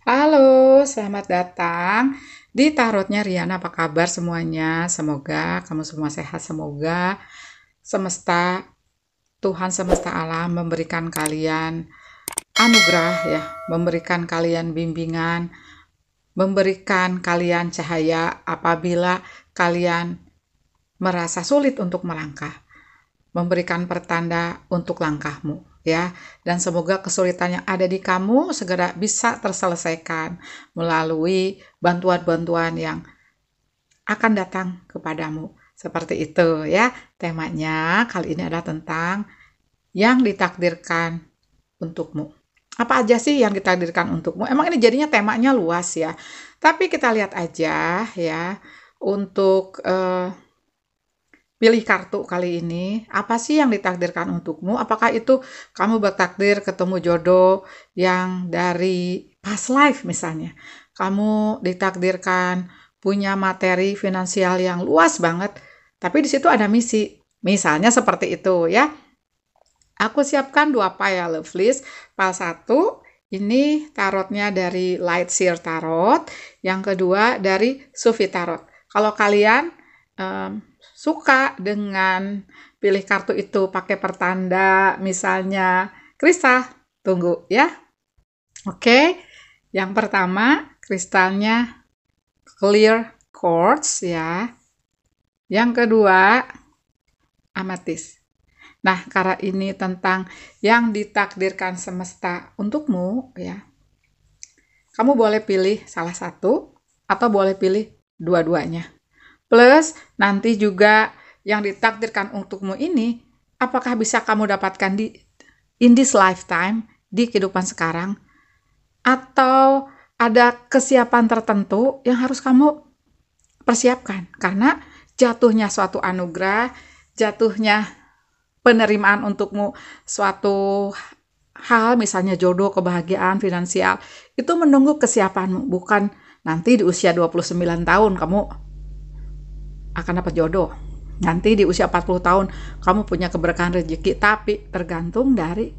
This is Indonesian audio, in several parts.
Halo, selamat datang di Tarotnya Riana. Apa kabar semuanya? Semoga kamu semua sehat. Semoga semesta, Tuhan semesta alam memberikan kalian anugerah ya, memberikan kalian bimbingan, memberikan kalian cahaya apabila kalian merasa sulit untuk melangkah, memberikan pertanda untuk langkahmu ya, dan semoga kesulitan yang ada di kamu segera bisa terselesaikan melalui bantuan-bantuan yang akan datang kepadamu. Seperti itu ya. Temanya kali ini adalah tentang yang ditakdirkan untukmu. Apa aja sih yang ditakdirkan untukmu? Emang ini jadinya temanya luas ya. Tapi kita lihat aja ya untuk pilih kartu kali ini, apa sih yang ditakdirkan untukmu? Apakah itu kamu bertakdir ketemu jodoh yang dari past life misalnya? Kamu ditakdirkan punya materi finansial yang luas banget, tapi di situ ada misi. Misalnya seperti itu ya. Aku siapkan 2 pile lovelies. Pile 1 ini tarotnya dari Lightseer Tarot, yang kedua dari Sufi Tarot. Kalau kalian suka dengan pilih kartu itu pakai pertanda misalnya kristal, tunggu ya. Oke, yang pertama kristalnya clear quartz ya. Yang kedua ametis. Nah, karena ini tentang yang ditakdirkan semesta untukmu ya. Kamu boleh pilih salah satu atau boleh pilih dua-duanya. Plus, nanti juga yang ditakdirkan untukmu ini, apakah bisa kamu dapatkan in this lifetime, di kehidupan sekarang, atau ada kesiapan tertentu yang harus kamu persiapkan. Karena jatuhnya suatu anugerah, jatuhnya penerimaan untukmu suatu hal, misalnya jodoh, kebahagiaan, finansial, itu menunggu kesiapanmu. Bukan nanti di usia 29 tahun kamu akan dapat jodoh. Nanti di usia 40 tahun kamu punya keberkahan rezeki, tapi tergantung dari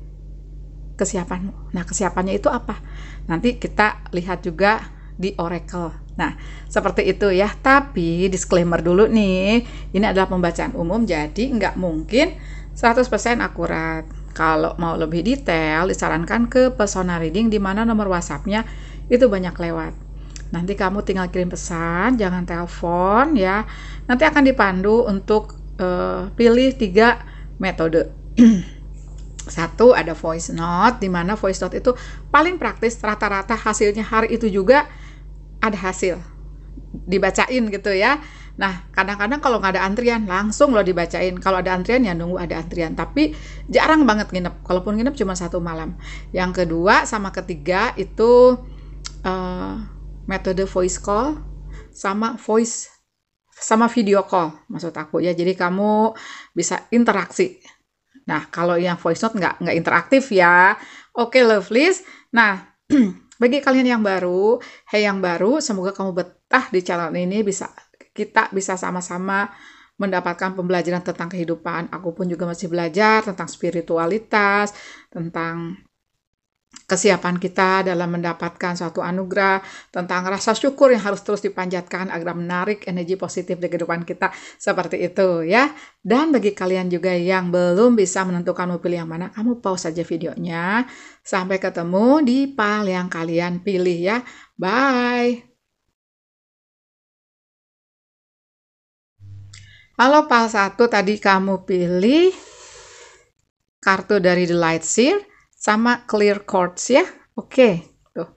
kesiapanmu. Nah, kesiapannya itu apa? Nanti kita lihat juga di oracle. Nah, seperti itu ya. Tapi disclaimer dulu nih, ini adalah pembacaan umum, jadi nggak mungkin 100% akurat. Kalau mau lebih detail, disarankan ke Pesona Reading, di mana nomor WhatsApp-nya itu banyak lewat. Nanti kamu tinggal kirim pesan, jangan telepon ya. Nanti akan dipandu untuk pilih 3 metode. Satu, ada voice note, di mana voice note itu paling praktis, rata-rata hasilnya hari itu juga ada hasil. Dibacain gitu ya. Nah, kadang-kadang kalau nggak ada antrian, langsung loh dibacain. Kalau ada antrian, ya nunggu ada antrian. Tapi jarang banget nginep. Kalaupun nginep cuma 1 malam. Yang kedua sama ketiga itu metode voice call sama video call, maksud aku ya. Jadi kamu bisa interaksi. Nah, kalau yang voice note nggak interaktif ya. Oke, lovelies. Nah, bagi kalian yang baru, yang baru, semoga kamu betah di channel ini, kita bisa sama-sama mendapatkan pembelajaran tentang kehidupan. Aku pun juga masih belajar tentang spiritualitas, tentang kesiapan kita dalam mendapatkan suatu anugerah, tentang rasa syukur yang harus terus dipanjatkan agar menarik energi positif di kehidupan kita, seperti itu ya. Dan bagi kalian juga yang belum bisa menentukan mau pilih yang mana, kamu pause saja videonya. Sampai ketemu di pile yang kalian pilih ya. Bye. Halo, pile 1 tadi kamu pilih kartu dari The Lightseer sama Clear Quartz ya. Oke, tuh.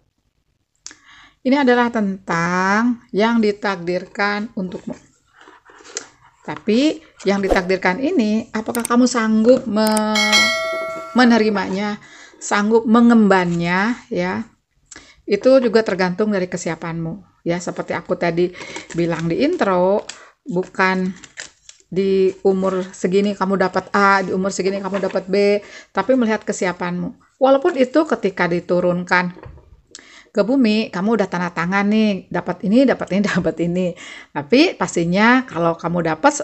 Ini adalah tentang yang ditakdirkan untukmu. Tapi yang ditakdirkan ini, apakah kamu sanggup menerimanya, sanggup mengembannya ya? Itu juga tergantung dari kesiapanmu ya. Seperti aku tadi bilang di intro, bukan di umur segini kamu dapat A, di umur segini kamu dapat B, tapi melihat kesiapanmu. Walaupun itu ketika diturunkan ke bumi, kamu udah tanda tangan nih, dapat ini, dapat ini, dapat ini. Tapi pastinya kalau kamu dapat,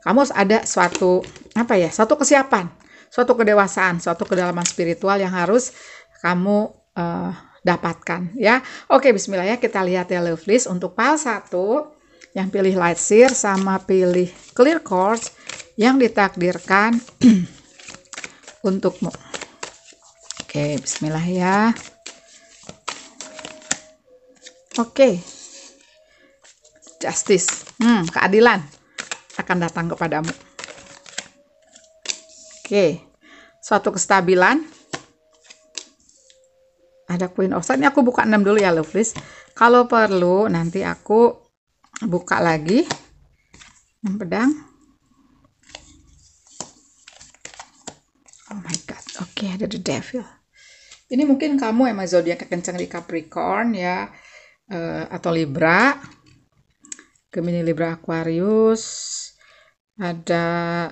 kamu harus ada suatu suatu kesiapan, suatu kedewasaan, suatu kedalaman spiritual yang harus kamu dapatkan ya. Oke, bismillah ya, kita lihat ya lovelies untuk pile 1 yang pilih light sear sama pilih clear quartz yang ditakdirkan untukmu. Oke, bismillah ya. Oke. Justice, keadilan akan datang kepadamu. Oke. Suatu kestabilan. Ada Queen of Swords. Ini aku buka 6 dulu ya lovelies. Kalau perlu nanti aku buka lagi 6 pedang. Oh my god. Oke, ada the devil. Ini mungkin kamu emang zodiak kenceng di Capricorn ya, atau Libra, Gemini, Libra, Aquarius, ada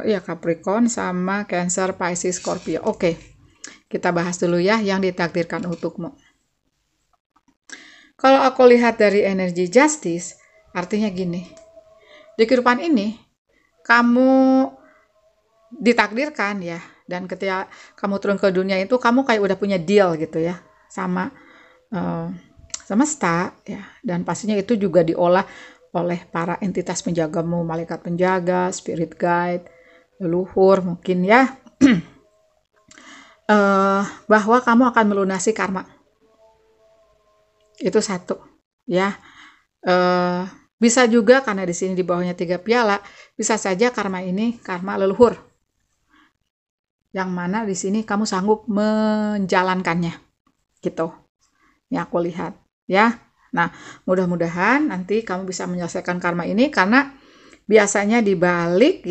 ya Capricorn sama Cancer, Pisces, Scorpio. Oke, kita bahas dulu ya yang ditakdirkan untukmu. Kalau aku lihat dari energi justice, artinya gini, di kehidupan ini kamu ditakdirkan ya, dan ketika kamu turun ke dunia itu kamu kayak udah punya deal gitu ya sama semesta ya, dan pastinya itu juga diolah oleh para entitas penjagamu, malaikat penjaga, spirit guide, leluhur mungkin ya, bahwa kamu akan melunasi karma. Itu satu ya. Bisa juga karena di sini di bawahnya 3 piala, bisa saja karma ini karma leluhur, yang mana di sini kamu sanggup menjalankannya gitu yang aku lihat ya. Nah, mudah-mudahan nanti kamu bisa menyelesaikan karma ini, karena biasanya dibalik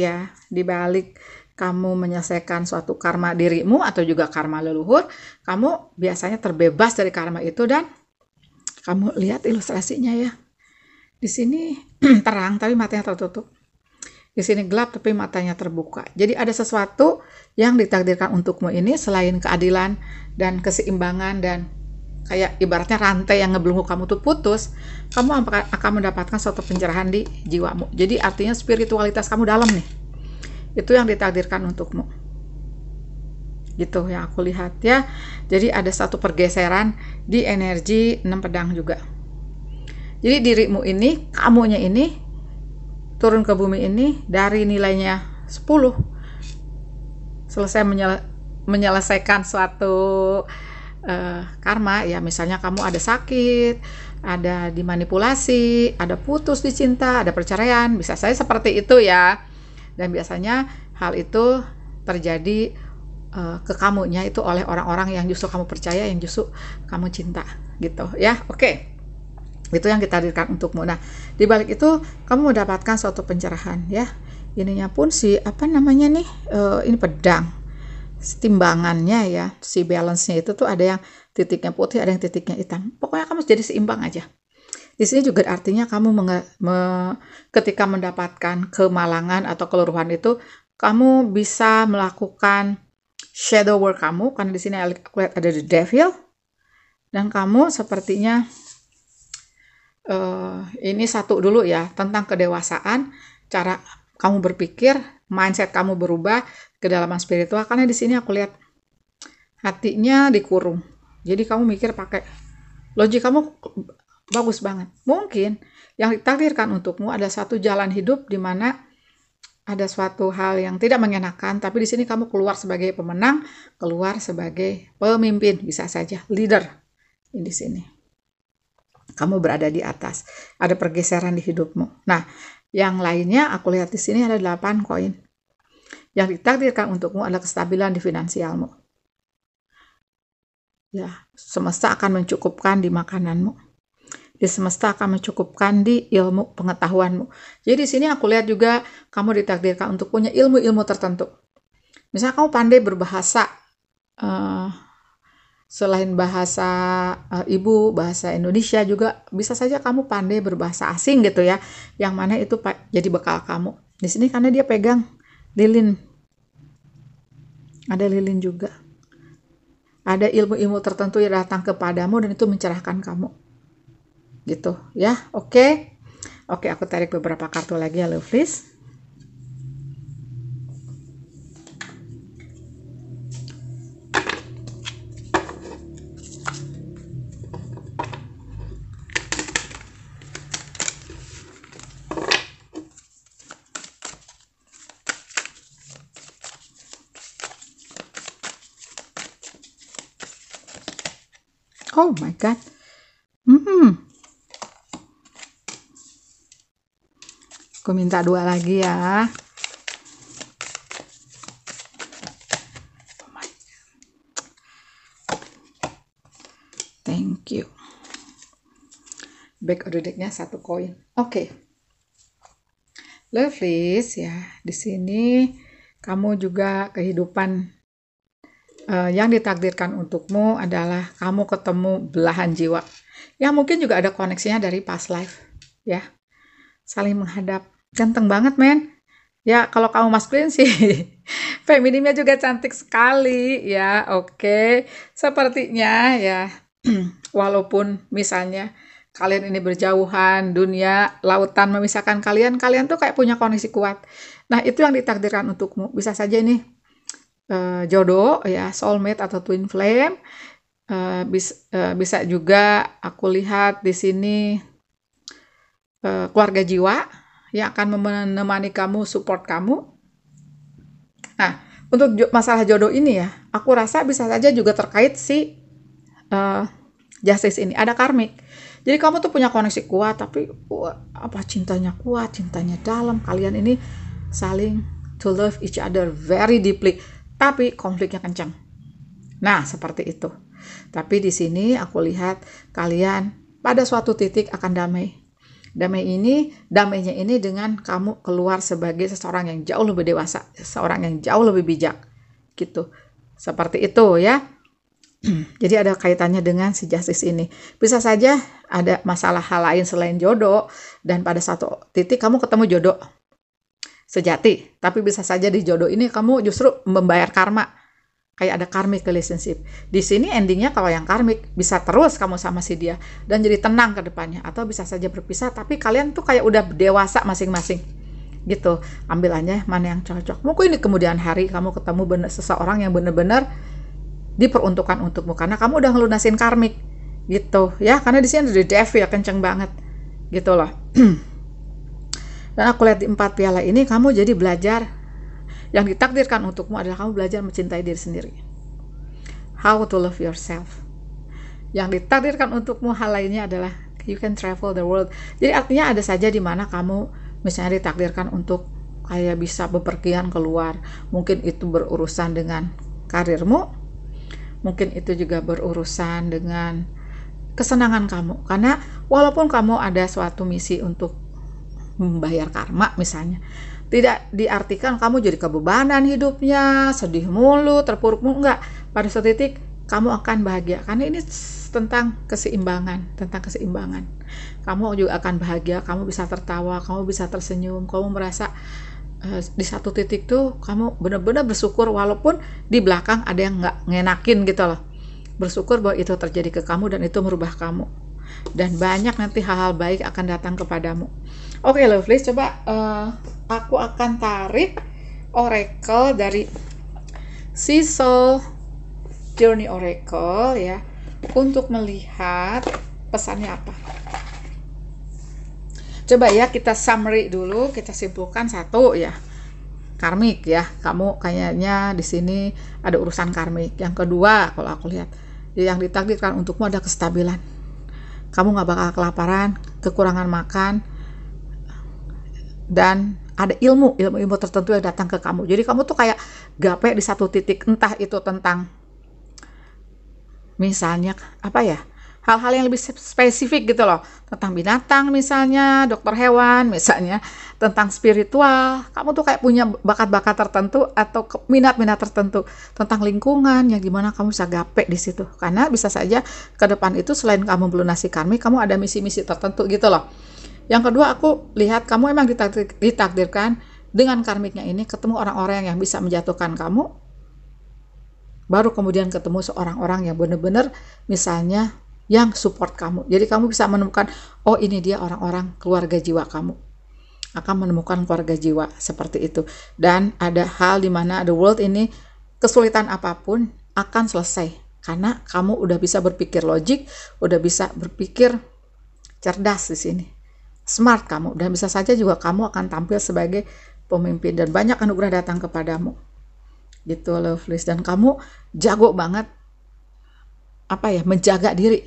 kamu menyelesaikan suatu karma dirimu atau juga karma leluhur, kamu biasanya terbebas dari karma itu. Dan kamu lihat ilustrasinya ya. Di sini terang tapi matanya tertutup. Di sini gelap tapi matanya terbuka. Jadi ada sesuatu yang ditakdirkan untukmu ini selain keadilan dan keseimbangan, dan kayak ibaratnya rantai yang ngebelenggu kamu tuh putus, kamu akan mendapatkan suatu pencerahan di jiwamu. Jadi artinya spiritualitas kamu dalam nih. Itu yang ditakdirkan untukmu. Gitu yang aku lihat ya. Jadi ada satu pergeseran di energi 6 pedang juga. Jadi dirimu ini, kamunya ini turun ke bumi ini dari nilainya 10, selesai menyelesaikan suatu karma ya. Misalnya kamu ada sakit, ada dimanipulasi, ada putus di cinta, ada perceraian, bisa saya seperti itu ya. Dan biasanya hal itu terjadi ke kamunya itu oleh orang-orang yang justru kamu percaya, yang justru kamu cinta gitu ya. Oke. Itu yang ditakdirkan untukmu. Nah, di balik itu kamu mendapatkan suatu pencerahan ya. Ininya pun si apa namanya nih, ini pedang, timbangannya ya, si balance-nya itu tuh ada yang titiknya putih, ada yang titiknya hitam. Pokoknya kamu jadi seimbang aja. Di sini juga artinya kamu ketika mendapatkan kemalangan atau keluruhan itu, kamu bisa melakukan shadow work kamu, karena di sini aku lihat ada the devil, dan kamu sepertinya ini satu dulu ya, tentang kedewasaan, cara kamu berpikir, mindset kamu berubah, kedalaman spiritual. Karena di sini aku lihat hatinya dikurung. Jadi kamu mikir pakai logik kamu bagus banget. Mungkin yang ditakdirkan untukmu ada satu jalan hidup di mana ada suatu hal yang tidak mengenakan, tapi di sini kamu keluar sebagai pemenang, keluar sebagai pemimpin, bisa saja leader di sini. Kamu berada di atas, ada pergeseran di hidupmu. Nah, yang lainnya aku lihat di sini ada 8 koin. Yang ditakdirkan untukmu adalah kestabilan di finansialmu. Ya, semesta akan mencukupkan di makananmu. Di semesta akan mencukupkan di ilmu pengetahuanmu. Jadi di sini aku lihat juga kamu ditakdirkan untuk punya ilmu-ilmu tertentu. Misalnya kamu pandai berbahasa, selain bahasa ibu, bahasa Indonesia juga bisa saja kamu pandai berbahasa asing gitu ya, yang mana itu jadi bekal kamu. Di sini karena dia pegang lilin, ada lilin juga, ada ilmu-ilmu tertentu yang datang kepadamu dan itu mencerahkan kamu, gitu ya. Oke, aku tarik beberapa kartu lagi ya lovelies. Oh my God. Aku minta 2 lagi ya. Oh my God. Thank you. Back of the deck-nya 1 koin. Oke. Lovelies ya. Di sini kamu juga kehidupan yang ditakdirkan untukmu adalah kamu ketemu belahan jiwa. Yang mungkin juga ada koneksinya dari past life ya. Saling menghadap. Ganteng banget, men. Ya, kalau kamu maskulin sih, feminimnya juga cantik sekali, ya. Oke. Sepertinya, ya, walaupun misalnya kalian ini berjauhan, dunia, lautan memisahkan kalian, kalian tuh kayak punya koneksi kuat. Nah, itu yang ditakdirkan untukmu. Bisa saja ini jodoh, ya, soulmate atau twin flame. Bisa juga aku lihat di sini keluarga jiwa yang akan menemani kamu, support kamu. Nah, untuk masalah jodoh ini ya, aku rasa bisa saja juga terkait si justice ini. Ada karmik. Jadi kamu tuh punya koneksi kuat, tapi cintanya kuat, cintanya dalam. Kalian ini saling to love each other very deeply, tapi konfliknya kencang. Nah, seperti itu. Tapi di sini aku lihat kalian pada suatu titik akan damai. Damainya ini dengan kamu keluar sebagai seseorang yang jauh lebih dewasa, seseorang yang jauh lebih bijak, gitu. Seperti itu ya. Jadi ada kaitannya dengan si justice ini. Bisa saja ada masalah hal lain selain jodoh, dan pada satu titik kamu ketemu jodoh sejati. Tapi bisa saja di jodoh ini kamu justru membayar karma. Kayak ada karmic relationship. Di sini endingnya kalau yang karmic bisa terus kamu sama si dia dan jadi tenang ke depannya, atau bisa saja berpisah tapi kalian tuh kayak udah dewasa masing-masing gitu. Ambilannya mana yang cocok. Mungkin di kemudian hari kamu ketemu seseorang yang benar-benar diperuntukkan untukmu karena kamu udah ngelunasin karmic gitu ya. Karena di sini ada devil ya, kenceng banget gitu loh. Dan aku lihat di 4 piala ini kamu jadi belajar. Yang ditakdirkan untukmu adalah kamu belajar mencintai diri sendiri. How to love yourself. Yang ditakdirkan untukmu hal lainnya adalah you can travel the world. Jadi artinya ada saja di mana kamu misalnya ditakdirkan untuk kayak bisa bepergian keluar. Mungkin itu berurusan dengan karirmu. Mungkin itu juga berurusan dengan kesenangan kamu. Karena walaupun kamu ada suatu misi untuk membayar karma misalnya, tidak diartikan kamu jadi kebebanan hidupnya, sedih mulu, terpuruk mulu, enggak. Pada suatu titik kamu akan bahagia karena ini tentang keseimbangan. Kamu juga akan bahagia, kamu bisa tertawa, kamu bisa tersenyum, kamu merasa di satu titik tuh kamu benar-benar bersyukur walaupun di belakang ada yang nggak ngenakin gitu loh. Bersyukur bahwa itu terjadi ke kamu dan itu merubah kamu. Dan banyak nanti hal-hal baik akan datang kepadamu. Oke, lovely, coba aku akan tarik oracle dari Cecil Journey Oracle ya, untuk melihat pesannya apa. Coba ya kita summary dulu, kita simpulkan. 1 ya, karmik ya, kamu kayaknya di sini ada urusan karmik. Yang kedua, kalau aku lihat yang ditakdirkan untukmu ada kestabilan. Kamu nggak bakal kelaparan, kekurangan makan, dan ada ilmu tertentu yang datang ke kamu. Jadi kamu tuh kayak gape di satu titik, entah itu tentang misalnya apa ya, hal-hal yang lebih spesifik gitu loh, tentang binatang misalnya, dokter hewan misalnya, tentang spiritual. Kamu tuh kayak punya bakat-bakat tertentu atau minat-minat tertentu tentang lingkungan yang dimana kamu bisa gape di situ. Karena bisa saja ke depan itu selain kamu melunasi karmik, kamu ada misi-misi tertentu gitu loh. Yang kedua, aku lihat kamu emang ditakdirkan dengan karmiknya ini ketemu orang-orang yang bisa menjatuhkan kamu, baru kemudian ketemu seorang-orang yang benar-benar misalnya yang support kamu. Jadi kamu bisa menemukan, oh ini dia orang-orang keluarga jiwa kamu. Akan menemukan keluarga jiwa seperti itu. Dan ada hal di mana the world ini kesulitan apapun akan selesai. Karena kamu udah bisa berpikir logik, udah bisa berpikir cerdas di sini. Smart kamu, dan bisa saja juga kamu akan tampil sebagai pemimpin dan banyak anugerah datang kepadamu gitu, lovelies. Dan kamu jago banget menjaga diri.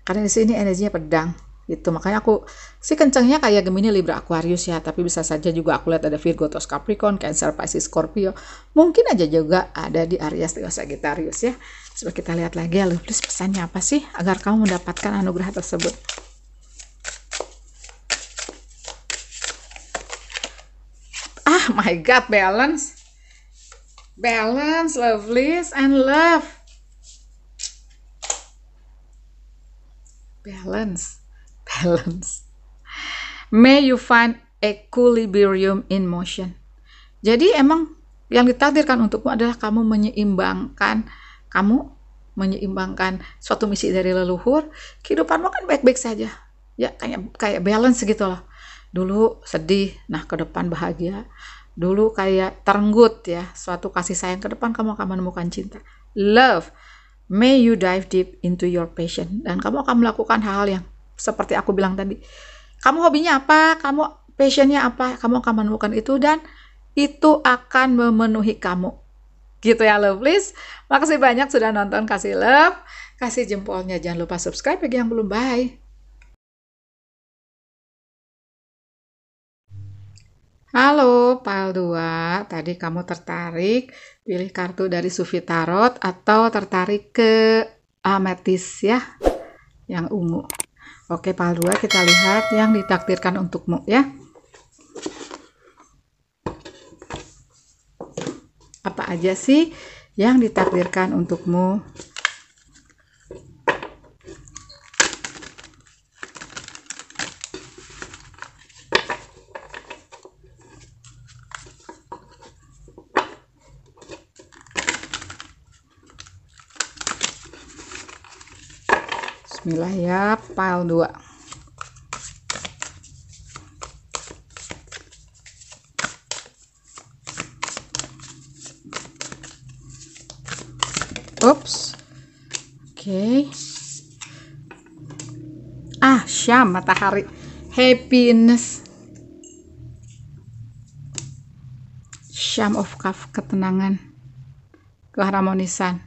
Karena di sini energinya pedang. Itu makanya aku sih kencengnya kayak Gemini, Libra, Aquarius ya, tapi bisa saja juga aku lihat ada Virgo, Taurus, Capricorn, Cancer, Pisces, Scorpio. Mungkin aja juga ada di Aries, Leo, Sagittarius ya. Coba kita lihat lagi ya, please pesannya apa sih agar kamu mendapatkan anugerah tersebut. My God, balance. Balance, lovelies, and love. Balance. May you find equilibrium in motion. Jadi emang yang ditakdirkan untukmu adalah kamu menyeimbangkan suatu misi dari leluhur. Kehidupanmu kan baik-baik saja. Ya kayak balance gitu loh. Dulu sedih, nah ke depan bahagia. Dulu kayak terenggut ya, suatu kasih sayang, ke depan kamu akan menemukan cinta. Love. May you dive deep into your passion. Dan kamu akan melakukan hal-hal yang seperti aku bilang tadi. Kamu hobinya apa? Kamu passionnya apa? Kamu akan menemukan itu dan itu akan memenuhi kamu. Gitu ya, lovelies. Makasih banyak sudah nonton. Kasih love, kasih jempolnya. Jangan lupa subscribe bagi yang belum. Bye. Halo, Pile 2. Tadi kamu tertarik pilih kartu dari Sufi Tarot atau tertarik ke ametis ya, yang ungu. Oke, Pile 2, kita lihat yang ditakdirkan untukmu ya. Apa aja sih yang ditakdirkan untukmu? Bismillah ya, Pile 2. Oops. Oke. Syam, matahari. Happiness. Syam of Cup, ketenangan. Keharmonisan.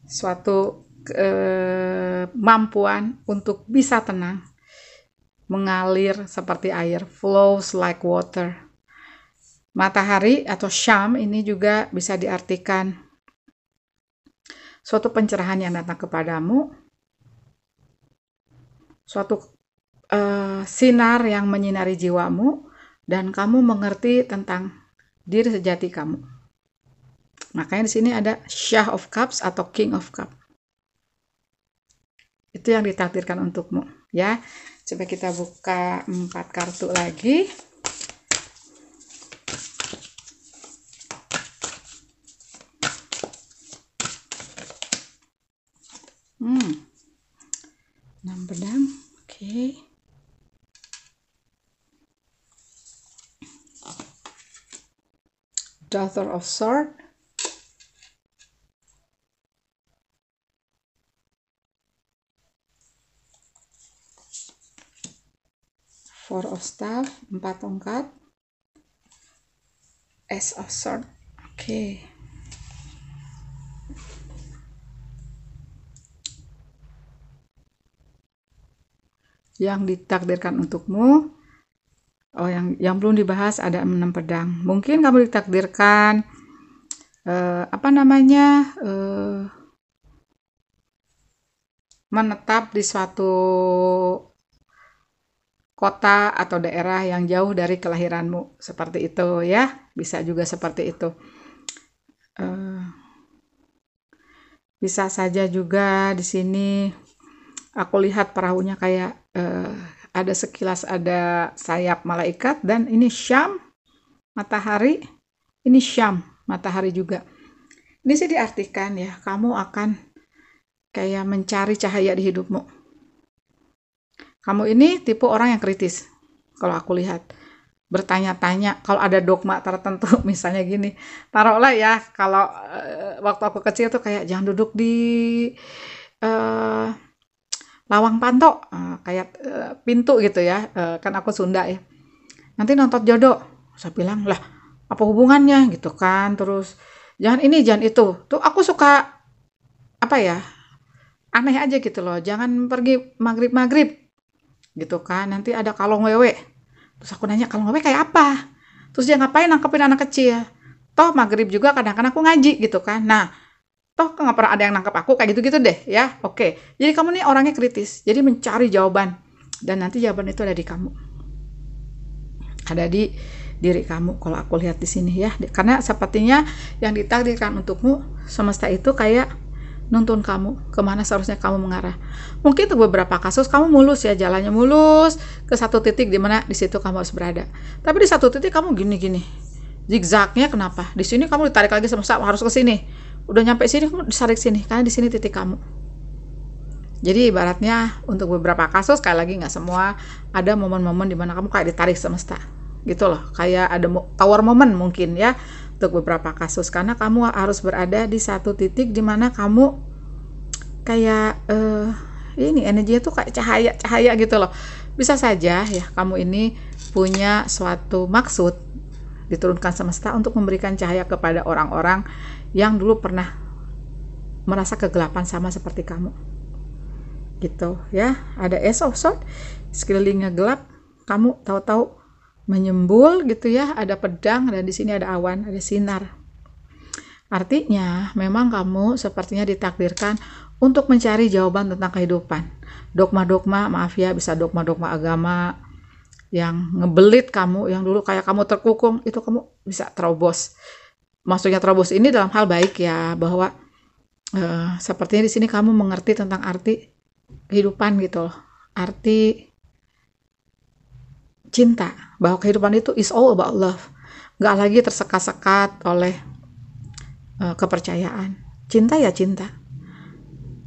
Suatu kemampuan untuk bisa tenang, mengalir seperti air, flows like water. Matahari atau Syam ini juga bisa diartikan suatu pencerahan yang datang kepadamu, suatu sinar yang menyinari jiwamu, dan kamu mengerti tentang diri sejati kamu. Makanya di sini ada Shah of Cups atau King of Cups. Itu yang ditakdirkan untukmu ya. Coba kita buka 4 kartu lagi. Enam pedang. Oke. Daughter of Swords. Four of Staff, 4 tongkat. Ace of Swords. Oke. Yang ditakdirkan untukmu, yang belum dibahas ada 6 pedang. Mungkin kamu ditakdirkan menetap di suatu kota atau daerah yang jauh dari kelahiranmu, seperti itu ya. Bisa juga seperti itu. Bisa saja juga di sini aku lihat perahunya kayak ada sekilas ada sayap malaikat, dan ini Syam matahari, ini Syam matahari juga. Ini sih diartikan ya, kamu akan kayak mencari cahaya di hidupmu. Kamu ini tipe orang yang kritis, kalau aku lihat. Bertanya-tanya, kalau ada dogma tertentu, misalnya gini, taruhlah ya, kalau waktu aku kecil tuh kayak jangan duduk di lawang panto, kayak pintu gitu ya, kan aku Sunda ya. Nanti nonton jodoh, saya bilang, lah apa hubungannya gitu kan, terus jangan ini, jangan itu. Tuh aku suka apa ya, aneh aja gitu loh. Jangan pergi maghrib-maghrib gitu kan. Nanti ada kalong wewe. Terus aku nanya, kalong wewe kayak apa? Terus dia ngapain nangkepin anak kecil? Toh maghrib juga kadang-kadang aku ngaji gitu kan. Nah, toh nggak pernah ada yang nangkep aku kayak gitu-gitu deh ya. Oke. Jadi kamu nih orangnya kritis. Jadi mencari jawaban. Dan nanti jawaban itu ada di kamu. Ada di diri kamu kalau aku lihat di sini ya. Karena sepertinya yang ditakdirkan untukmu semesta itu kayak nuntun kamu kemana seharusnya kamu mengarah. Mungkin untuk beberapa kasus kamu mulus ya, jalannya mulus ke satu titik di mana di situ kamu harus berada. Tapi di satu titik kamu gini-gini, zigzagnya kenapa? Di sini kamu ditarik lagi semesta harus ke sini. Udah nyampe sini kamu ditarik sini karena di sini titik kamu. Jadi ibaratnya untuk beberapa kasus, sekali lagi nggak semua, ada momen-momen di mana kamu kayak ditarik semesta gitu loh, kayak ada tower moment mungkin ya untuk beberapa kasus, karena kamu harus berada di satu titik di mana kamu kayak ini energinya tuh kayak cahaya gitu loh. Bisa saja ya kamu ini punya suatu maksud diturunkan semesta untuk memberikan cahaya kepada orang-orang yang dulu pernah merasa kegelapan sama seperti kamu gitu ya. Ada Ace of Swords, sekelilingnya gelap, kamu tahu-tahu menyembul gitu ya, ada pedang dan di sini ada awan, ada sinar. Artinya memang kamu sepertinya ditakdirkan untuk mencari jawaban tentang kehidupan. Dogma-dogma, maaf ya, bisa dogma-dogma agama yang ngebelit kamu, yang dulu kayak kamu terkukung, itu kamu bisa terobos. Maksudnya terobos ini dalam hal baik ya, bahwa sepertinya di sini kamu mengerti tentang arti kehidupan gitu loh. Arti cinta, bahwa kehidupan itu is all about love, nggak lagi tersekat-sekat oleh kepercayaan. Cinta ya cinta,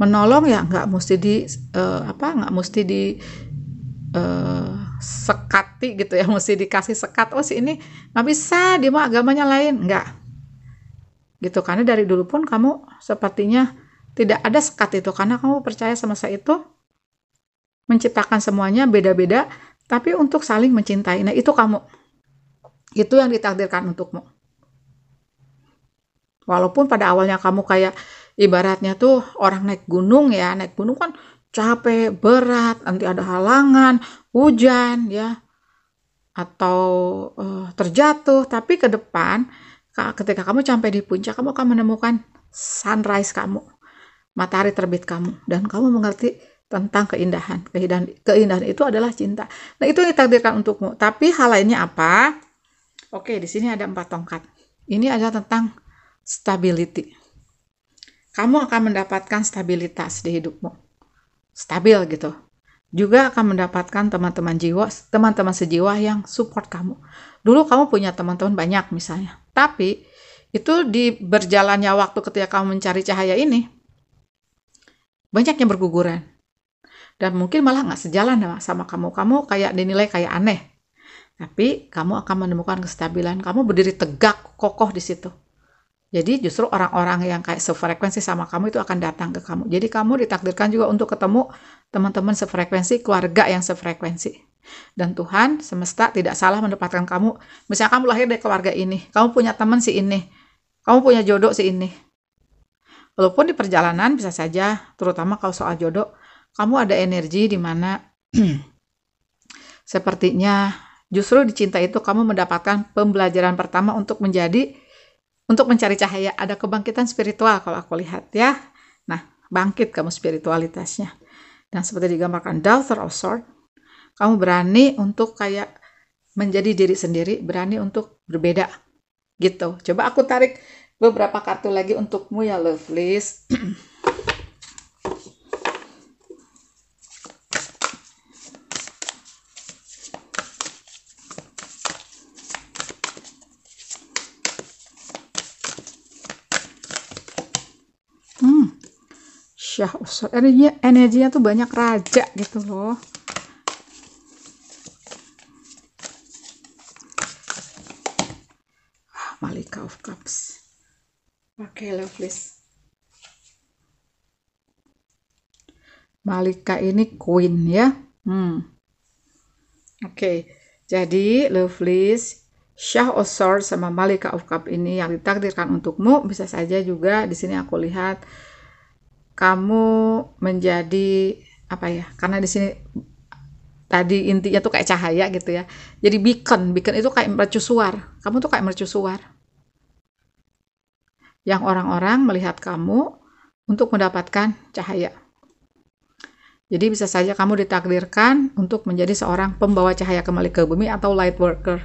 menolong ya nggak mesti nggak mesti di sekati gitu ya, mesti dikasih sekat. Oh si ini nggak bisa, dia mah agamanya lain, nggak gitu. Karena dari dulu pun kamu sepertinya tidak ada sekat itu, karena kamu percaya semesta itu menciptakan semuanya beda-beda, tapi untuk saling mencintai. Nah itu kamu, itu yang ditakdirkan untukmu. Walaupun pada awalnya kamu kayak ibaratnya tuh orang naik gunung ya, naik gunung kan capek, berat, nanti ada halangan, hujan ya, atau terjatuh. Tapi ke depan ketika kamu sampai di puncak, kamu akan menemukan sunrise kamu, matahari terbit kamu, dan kamu mengerti tentang keindahan. Keindahan itu adalah cinta. Nah, itu yang ditakdirkan untukmu. Tapi hal lainnya apa? Oke, di sini ada 4 tongkat. Ini adalah tentang stability. Kamu akan mendapatkan stabilitas di hidupmu. Stabil gitu. Juga akan mendapatkan teman-teman sejiwa yang support kamu. Dulu kamu punya teman-teman banyak misalnya. Tapi itu di berjalannya waktu ketika kamu mencari cahaya ini, banyak yang berguguran. Dan mungkin malah nggak sejalan sama kamu. Kamu kayak dinilai kayak aneh. Tapi kamu akan menemukan kestabilan. Kamu berdiri tegak, kokoh di situ. Jadi justru orang-orang yang kayak sefrekuensi sama kamu itu akan datang ke kamu. Jadi kamu ditakdirkan juga untuk ketemu teman-teman sefrekuensi, keluarga yang sefrekuensi. Dan Tuhan semesta tidak salah mendapatkan kamu. Misalnya kamu lahir dari keluarga ini, kamu punya teman si ini, kamu punya jodoh si ini. Walaupun di perjalanan bisa saja, terutama kalau soal jodoh, kamu ada energi di mana sepertinya justru di cinta itu kamu mendapatkan pembelajaran pertama untuk mencari cahaya. Ada kebangkitan spiritual kalau aku lihat ya. Nah, bangkit kamu spiritualitasnya. Dan seperti digambarkan Daughter of Swords, kamu berani untuk kayak menjadi diri sendiri, berani untuk berbeda gitu. Coba aku tarik beberapa kartu lagi untukmu ya Lovelies. Energinya tuh banyak raja gitu loh. Malika of Cups. Oke, Lovelies. Malika ini Queen ya. Oke, jadi Lovelies, Shah of Swords sama Malika of Cups ini yang ditakdirkan untukmu. Bisa saja juga di sini aku lihat kamu menjadi apa ya? Karena di sini tadi intinya tuh kayak cahaya gitu ya. Jadi beacon itu kayak mercusuar. Kamu tuh kayak mercusuar. Yang orang-orang melihat kamu untuk mendapatkan cahaya. Jadi bisa saja kamu ditakdirkan untuk menjadi seorang pembawa cahaya kembali ke bumi atau light worker.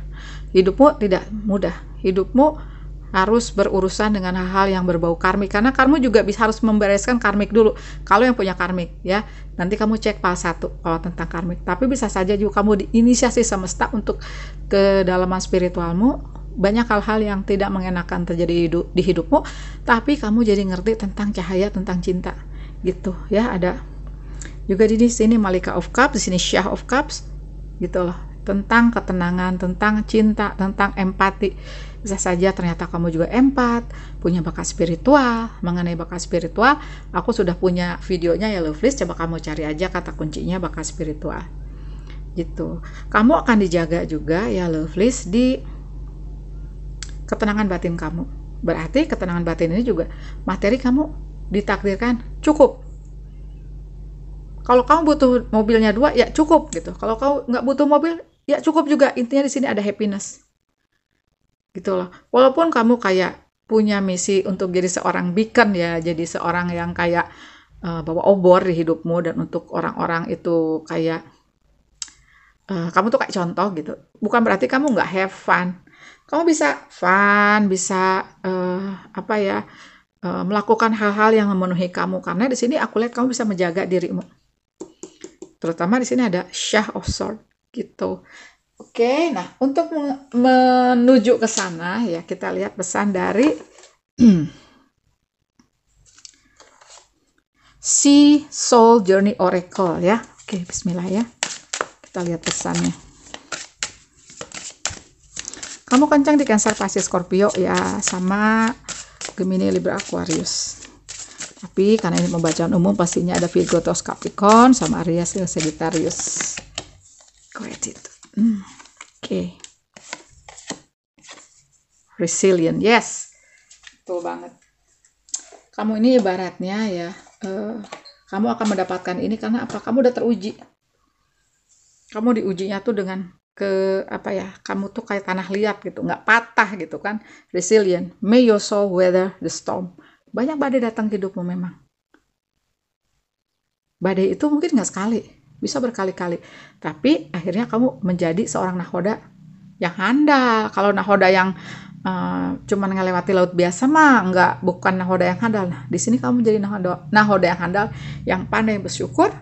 Hidupmu tidak mudah. Hidupmu harus berurusan dengan hal-hal yang berbau karmik. Karena kamu juga harus membereskan karmik dulu. Kalau yang punya karmik ya, nanti kamu cek file 1 kalau tentang karmik. Tapi bisa saja juga kamu diinisiasi semesta untuk kedalaman spiritualmu. Banyak hal-hal yang tidak mengenakan terjadi di hidupmu, tapi kamu jadi ngerti tentang cahaya, tentang cinta. Gitu ya, ada juga di sini Malika of Cups, di sini Shah of Cups, gitu loh. Tentang ketenangan, tentang cinta, tentang empati. Bisa saja ternyata kamu juga empat, punya bakat spiritual. Mengenai bakat spiritual, aku sudah punya videonya ya Lovelies, coba kamu cari aja kata kuncinya bakat spiritual. Gitu. Kamu akan dijaga juga ya Lovelies di ketenangan batin kamu. Berarti ketenangan batin ini juga materi kamu ditakdirkan cukup. Kalau kamu butuh mobilnya 2, ya cukup gitu. Kalau kamu nggak butuh mobil, ya cukup juga. Intinya di sini ada happiness. Gitu loh. Walaupun kamu kayak punya misi untuk jadi seorang beacon ya, jadi seorang yang kayak bawa obor di hidupmu, dan untuk orang-orang itu kayak kamu tuh kayak contoh gitu. Bukan berarti kamu nggak have fun. Kamu bisa fun, bisa apa ya, melakukan hal-hal yang memenuhi kamu. Karena di sini aku lihat kamu bisa menjaga dirimu. Terutama di sini ada Shah of Swords gitu. Oke, nah untuk menuju ke sana ya kita lihat pesan dari Sea Soul Journey Oracle ya. Oke, bismillah ya. Kita lihat pesannya. Kamu kencang di Cancer, Pisces, Scorpio ya, sama Gemini, Libra, Aquarius. Tapi karena ini pembacaan umum pastinya ada Virgo, Taurus, Capricorn, sama Aries, Leo, Sagittarius. Gratitude. Oke. Resilient, yes. Betul banget. Kamu ini ibaratnya ya, kamu akan mendapatkan ini karena apa? Kamu udah teruji. Kamu diujinya tuh dengan kamu tuh kayak tanah liat gitu, nggak patah gitu kan. Resilient. May your soul weather the storm. Banyak badai datang ke hidupmu memang. Badai itu mungkin nggak sekali, bisa berkali-kali. Tapi akhirnya kamu menjadi seorang nahoda yang handal. Kalau nahoda yang cuman ngelewati laut biasa mah bukan nahoda yang handal. Nah, di sini kamu jadi nahoda yang handal, yang pandai bersyukur.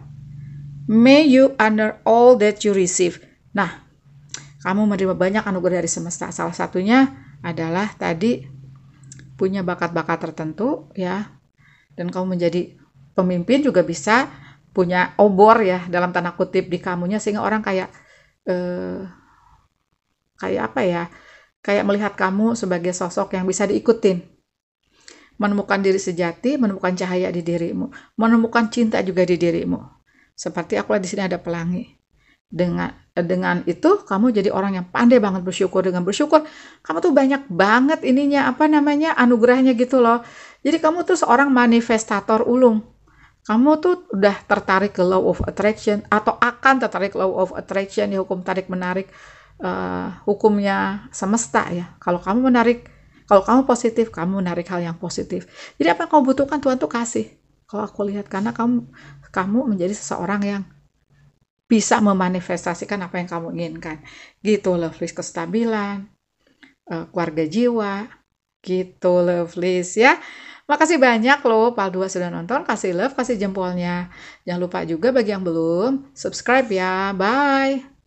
May you honor all that you receive. Nah, kamu menerima banyak anugerah dari semesta. Salah satunya adalah tadi punya bakat-bakat tertentu ya, dan kamu menjadi pemimpin juga bisa punya obor ya dalam tanda kutip di kamunya, sehingga orang kayak kayak melihat kamu sebagai sosok yang bisa diikutin, menemukan diri sejati, menemukan cahaya di dirimu, menemukan cinta juga di dirimu. Seperti aku lihat di sini ada pelangi. Dengan itu kamu jadi orang yang pandai banget bersyukur. Dengan bersyukur kamu tuh banyak banget anugerahnya gitu loh. Jadi kamu tuh seorang manifestator ulung. Kamu tuh udah tertarik ke law of attraction, atau akan tertarik law of attraction ya, hukum tarik menarik, hukumnya semesta ya. Kalau kamu positif, kamu menarik hal yang positif. Jadi apa yang kamu butuhkan Tuhan tuh kasih. Kalau aku lihat, karena kamu menjadi seseorang yang bisa memanifestasikan apa yang kamu inginkan. Gitu Lovelies, kestabilan, keluarga jiwa, gitu Lovelies ya. Makasih banyak loh Pal 2 sudah nonton, kasih love, kasih jempolnya. Jangan lupa juga bagi yang belum, subscribe ya. Bye.